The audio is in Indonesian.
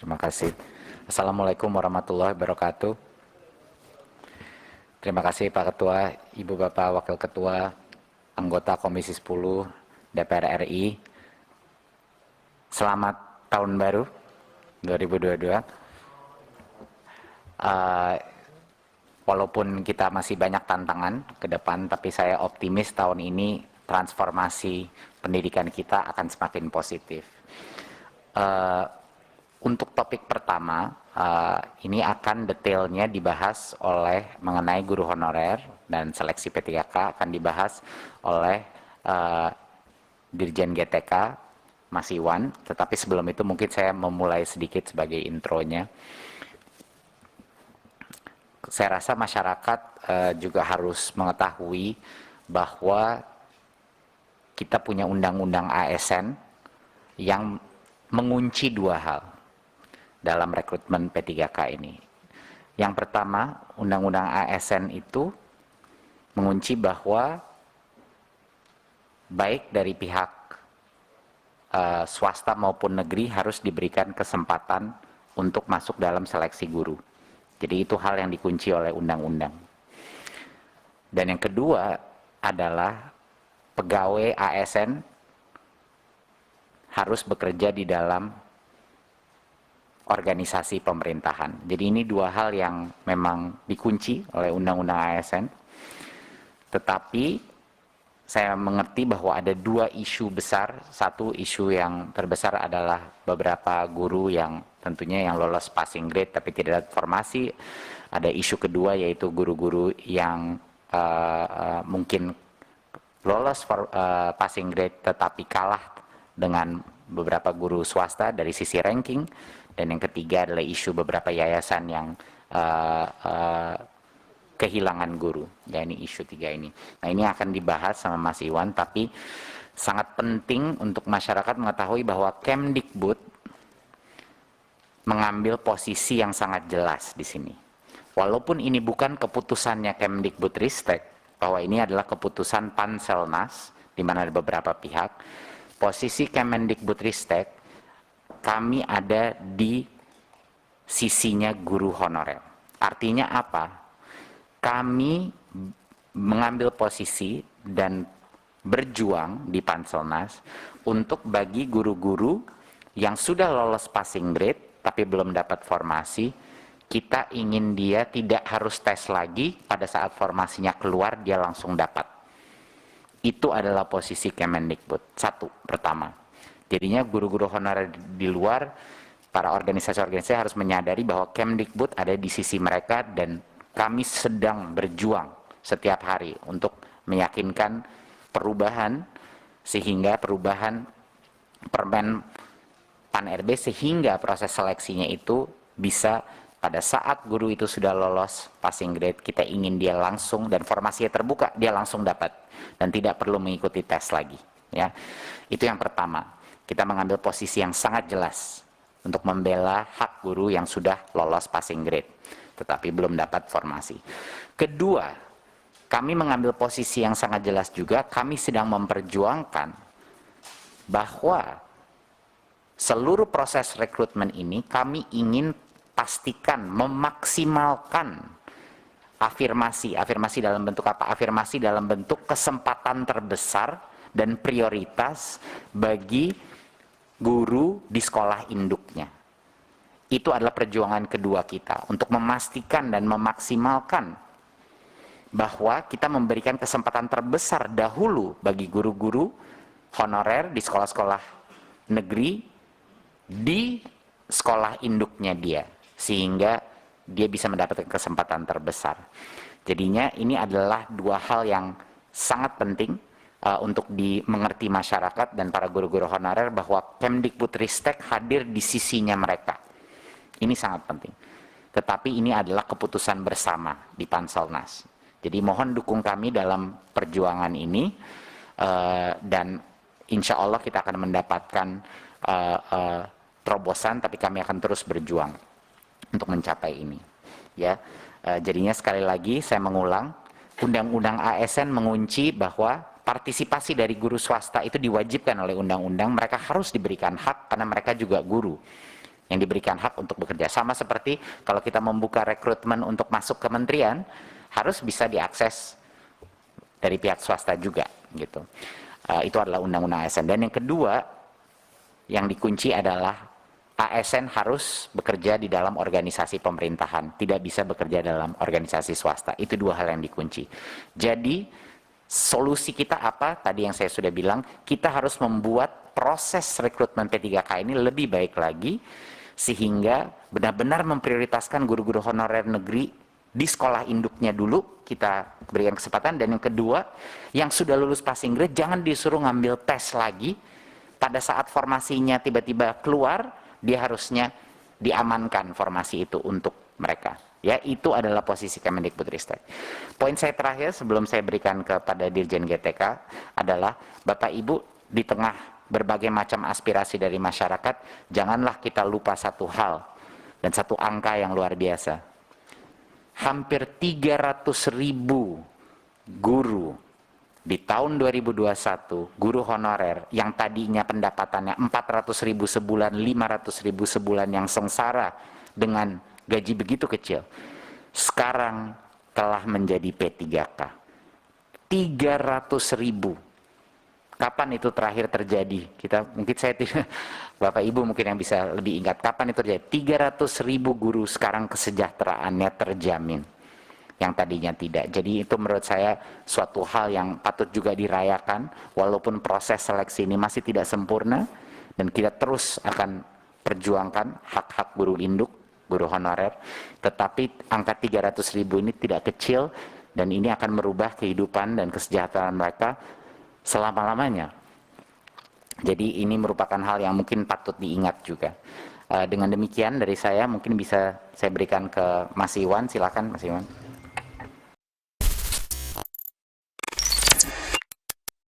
Terima kasih. Assalamualaikum warahmatullahi wabarakatuh. Terima kasih Pak Ketua, Ibu Bapak Wakil Ketua, anggota Komisi 10 DPR RI. Selamat tahun baru 2022. Walaupun kita masih banyak tantangan ke depan, tapi saya optimis tahun ini transformasi pendidikan kita akan semakin positif. Untuk topik pertama, ini akan detailnya dibahas oleh mengenai guru honorer dan seleksi P3K akan dibahas oleh Dirjen GTK Mas Iwan, tetapi sebelum itu mungkin saya memulai sedikit sebagai intronya. Saya rasa masyarakat juga harus mengetahui bahwa kita punya undang-undang ASN yang mengunci dua hal dalam rekrutmen P3K ini. Yang pertama, undang-undang ASN itu mengunci bahwa baik dari pihak swasta maupun negeri harus diberikan kesempatan untuk masuk dalam seleksi guru. Jadi itu hal yang dikunci oleh undang-undang. Dan yang kedua adalah pegawai ASN harus bekerja di dalam organisasi pemerintahan. Jadi ini dua hal yang memang dikunci oleh undang-undang ASN. Tetapi saya mengerti bahwa ada dua isu besar. Satu isu yang terbesar adalah beberapa guru yang tentunya yang lolos passing grade tapi tidak ada formasi. Ada isu kedua yaitu guru-guru yang mungkin lolos passing grade tetapi kalah dengan beberapa guru swasta dari sisi ranking. Dan yang ketiga adalah isu beberapa yayasan yang kehilangan guru. Ya, ini isu tiga ini. Nah, ini akan dibahas sama Mas Iwan, tapi sangat penting untuk masyarakat mengetahui bahwa Kemdikbud mengambil posisi yang sangat jelas di sini. Walaupun ini bukan keputusannya Kemdikbudristek, bahwa ini adalah keputusan Panselnas, di mana ada beberapa pihak, posisi Kemendikbudristek, kami ada di sisinya guru honorer. Artinya apa? Kami mengambil posisi dan berjuang di Panselnas untuk bagi guru-guru yang sudah lolos passing grade tapi belum dapat formasi, kita ingin dia tidak harus tes lagi, pada saat formasinya keluar dia langsung dapat. Itu adalah posisi Kemendikbud. Satu, pertama. Jadinya guru-guru honorer di luar, para organisasi-organisasi harus menyadari bahwa Kemdikbud ada di sisi mereka dan kami sedang berjuang setiap hari untuk meyakinkan perubahan, sehingga perubahan Permen Pan-RB sehingga proses seleksinya itu bisa pada saat guru itu sudah lolos passing grade, kita ingin dia langsung dan formasinya terbuka, dia langsung dapat dan tidak perlu mengikuti tes lagi. Ya, itu yang pertama. Kita mengambil posisi yang sangat jelas untuk membela hak guru yang sudah lolos passing grade tetapi belum dapat formasi. Kedua, kami mengambil posisi yang sangat jelas juga, kami sedang memperjuangkan bahwa seluruh proses rekrutmen ini kami ingin pastikan memaksimalkan afirmasi dalam bentuk apa? Afirmasi dalam bentuk kesempatan terbesar dan prioritas bagi guru di sekolah induknya. Itu adalah perjuangan kedua kita untuk memastikan dan memaksimalkan bahwa kita memberikan kesempatan terbesar dahulu bagi guru-guru honorer di sekolah-sekolah negeri di sekolah induknya dia, sehingga dia bisa mendapatkan kesempatan terbesar. Jadinya ini adalah dua hal yang sangat penting untuk dimengerti masyarakat dan para guru-guru honorer bahwa Kemdikbudristek hadir di sisinya mereka. Ini sangat penting. Tetapi ini adalah keputusan bersama di Panselnas. Jadi mohon dukung kami dalam perjuangan ini dan insya Allah kita akan mendapatkan terobosan, tapi kami akan terus berjuang untuk mencapai ini. Ya, jadinya sekali lagi saya mengulang, Undang-Undang ASN mengunci bahwa partisipasi dari guru swasta itu diwajibkan oleh undang-undang, mereka harus diberikan hak karena mereka juga guru. yang diberikan hak untuk bekerja. Sama seperti kalau kita membuka rekrutmen untuk masuk kementerian, harus bisa diakses dari pihak swasta juga gitu. Itu adalah undang-undang ASN. Dan yang kedua yang dikunci adalah ASN harus bekerja di dalam organisasi pemerintahan, tidak bisa bekerja dalam organisasi swasta. Itu dua hal yang dikunci. Jadi solusi kita apa? Tadi yang saya sudah bilang, kita harus membuat proses rekrutmen P3K ini lebih baik lagi, sehingga benar-benar memprioritaskan guru-guru honorer negeri di sekolah induknya dulu, kita berikan kesempatan. Dan yang kedua, yang sudah lulus passing grade jangan disuruh ngambil tes lagi. Pada saat formasinya tiba-tiba keluar, dia harusnya diamankan formasi itu untuk mereka. Ya, itu adalah posisi Kemendikbudristek. Poin saya terakhir sebelum saya berikan kepada Dirjen GTK adalah, Bapak Ibu, di tengah berbagai macam aspirasi dari masyarakat, janganlah kita lupa satu hal dan satu angka yang luar biasa. Hampir 300.000 guru di tahun 2021, guru honorer yang tadinya pendapatannya 400.000 sebulan, 500.000 sebulan, yang sengsara dengan gaji begitu kecil, sekarang telah menjadi P3K. 300.000. Kapan itu terakhir terjadi? Mungkin saya tidak, Bapak Ibu mungkin yang bisa lebih ingat, kapan itu terjadi? 300.000 guru sekarang kesejahteraannya terjamin, yang tadinya tidak. Jadi itu menurut saya suatu hal yang patut juga dirayakan, walaupun proses seleksi ini masih tidak sempurna, dan kita terus akan perjuangkan hak-hak guru induk, guru honorer, tetapi angka 300.000 ini tidak kecil, dan ini akan merubah kehidupan dan kesejahteraan mereka selama-lamanya. Jadi ini merupakan hal yang mungkin patut diingat juga. Dengan demikian dari saya, mungkin bisa saya berikan ke Mas Iwan, silakan Mas Iwan.